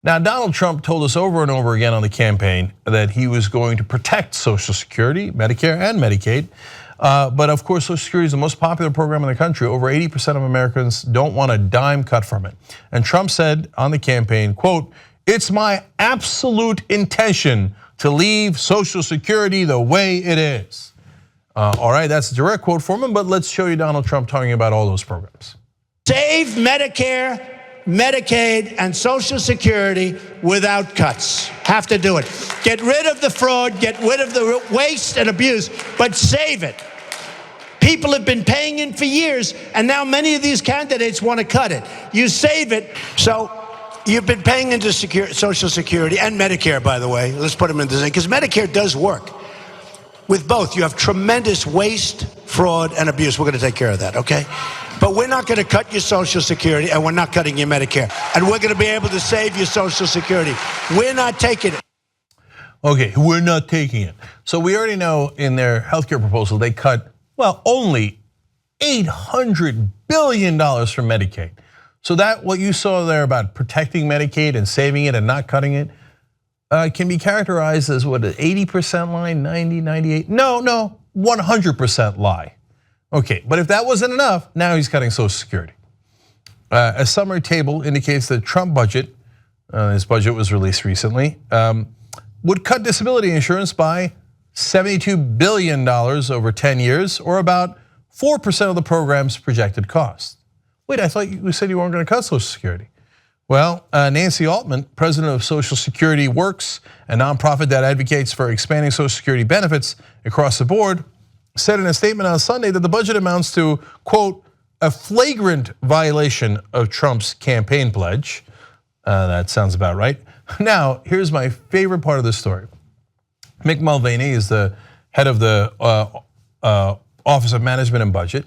Now, Donald Trump told us over and over again on the campaign that he was going to protect Social Security, Medicare and Medicaid. But of course, Social Security is the most popular program in the country. Over 80% of Americans don't want a dime cut from it. And Trump said on the campaign, quote, "It's my absolute intention to leave Social Security the way it is." All right, that's a direct quote from him, but let's show you Donald Trump talking about all those programs. Save Medicare, Medicaid, and Social Security without cuts. Have to do it. Get rid of the fraud, get rid of the waste and abuse, but save it. People have been paying in for years, and now many of these candidates want to cut it. You save it. So you've been paying into Social Security and Medicare, by the way. Let's put them in the thing, because Medicare does work. With both, you have tremendous waste, fraud, and abuse. We're going to take care of that, okay? But we're not going to cut your Social Security, and we're not cutting your Medicare. And we're going to be able to save your Social Security. We're not taking it. Okay, we're not taking it. So we already know in their healthcare proposal, they cut, well, only $800 billion from Medicaid. So that what you saw there about protecting Medicaid and saving it and not cutting it can be characterized as what, an 80% lie, 90, 98? No, 100% lie. Okay, but if that wasn't enough, now he's cutting Social Security. A summary table indicates that Trump budget, his budget was released recently, would cut disability insurance by $72 billion over 10 years, or about 4% of the program's projected cost. Wait, I thought you said you weren't going to cut Social Security. Well, Nancy Altman, president of Social Security Works, a nonprofit that advocates for expanding Social Security benefits across the board, said in a statement on Sunday that the budget amounts to, quote, a flagrant violation of Trump's campaign pledge. That sounds about right. Now, here's my favorite part of the story. Mick Mulvaney is the head of the Office of Management and Budget.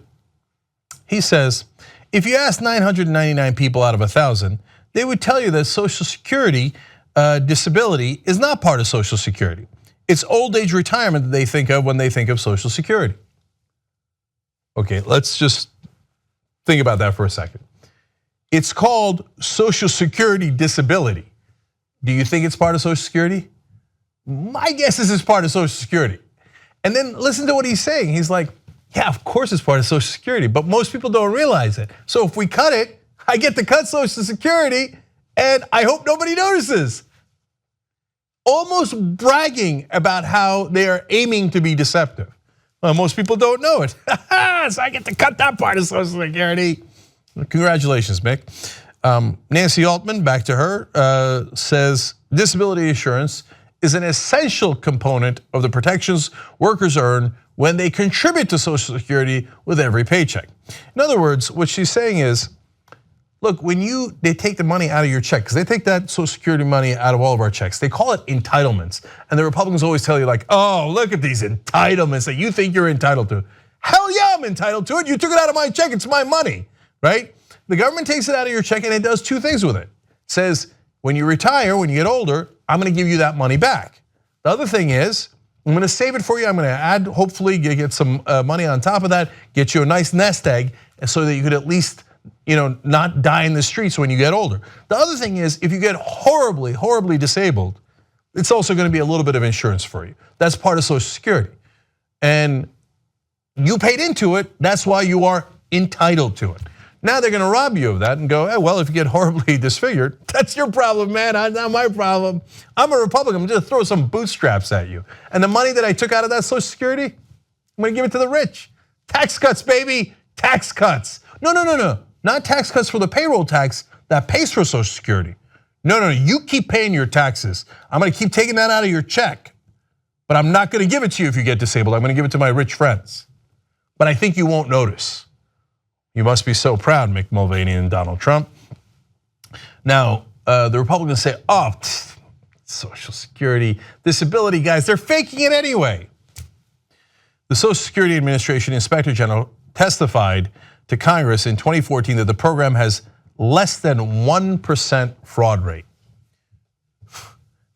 He says, if you ask 999 people out of 1,000, they would tell you that Social Security disability is not part of Social Security. It's old age retirement that they think of when they think of Social Security. Okay, let's just think about that for a second. It's called Social Security disability. Do you think it's part of Social Security? My guess is it's part of Social Security. And then listen to what he's saying. He's like, yeah, of course it's part of Social Security, but most people don't realize it. So if we cut it, I get to cut Social Security, and I hope nobody notices. Almost bragging about how they are aiming to be deceptive. Well, most people don't know it. So I get to cut that part of Social Security. Congratulations, Mick. Nancy Altman, back to her, says disability insurance is an essential component of the protections workers earn when they contribute to Social Security with every paycheck. In other words, what she's saying is, look, when they take the money out of your check, because they take that Social Security money out of all of our checks, they call it entitlements. And the Republicans always tell you like, oh, look at these entitlements that you think you're entitled to. Hell yeah, I'm entitled to it. You took it out of my check, it's my money, right? The government takes it out of your check and it does two things with it. It says, when you retire, when you get older, I'm gonna give you that money back. The other thing is, I'm gonna save it for you. I'm gonna add, hopefully get some money on top of that, get you a nice nest egg, so that you could at least not die in the streets when you get older. The other thing is, if you get horribly, horribly disabled, it's also gonna be a little bit of insurance for you. That's part of Social Security. And you paid into it, that's why you are entitled to it. Now they're gonna rob you of that and go, hey, well, if you get horribly disfigured, that's your problem, man, not my problem. I'm a Republican, I'm gonna throw some bootstraps at you. And the money that I took out of that Social Security, I'm gonna give it to the rich. Tax cuts, baby, tax cuts. No, not tax cuts for the payroll tax that pays for Social Security. No, you keep paying your taxes. I'm gonna keep taking that out of your check, but I'm not gonna give it to you if you get disabled. I'm gonna give it to my rich friends. But I think you won't notice. You must be so proud, Mick Mulvaney and Donald Trump. Now, the Republicans say, oh, Social Security, disability, guys, they're faking it anyway. The Social Security Administration Inspector General testified to Congress in 2014 that the program has less than 1% fraud rate.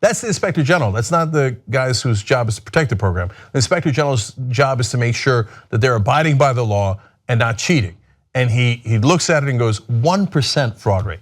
That's the Inspector General. That's not the guys whose job is to protect the program. The Inspector General's job is to make sure that they're abiding by the law and not cheating. And he looks at it and goes, 1% fraud rate.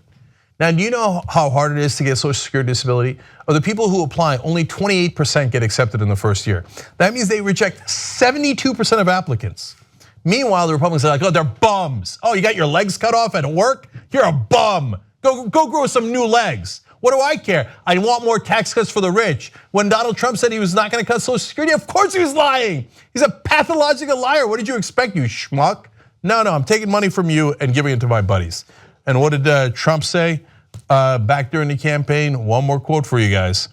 Now, do you know how hard it is to get Social Security disability? Of the people who apply, only 28% get accepted in the first year. That means they reject 72% of applicants. Meanwhile, the Republicans are like, oh, they're bums. Oh, you got your legs cut off at work? You're a bum. Go grow some new legs. What do I care? I want more tax cuts for the rich. When Donald Trump said he was not going to cut Social Security, of course he was lying. He's a pathological liar. What did you expect, you schmuck? No, I'm taking money from you and giving it to my buddies. And what did Trump say back during the campaign? One more quote for you guys.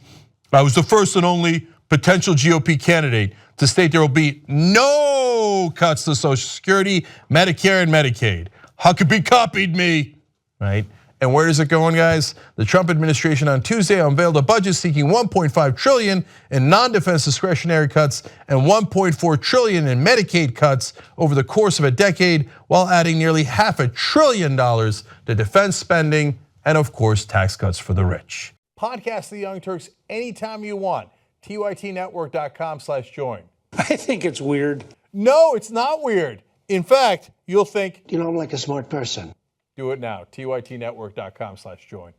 I was the first and only potential GOP candidate to state there will be no cuts to Social Security, Medicare, and Medicaid. Huckabee copied me, right? And where is it going, guys? The Trump administration on Tuesday unveiled a budget seeking $1.5 trillion in non-defense discretionary cuts and $1.4 trillion in Medicaid cuts over the course of a decade, while adding nearly $500 billion to defense spending and, of course, tax cuts for the rich. Podcast The Young Turks anytime you want. tytnetwork.com/join. I think it's weird. No, it's not weird. In fact, you'll think, I'm like a smart person. do it now, tytnetwork.com/join.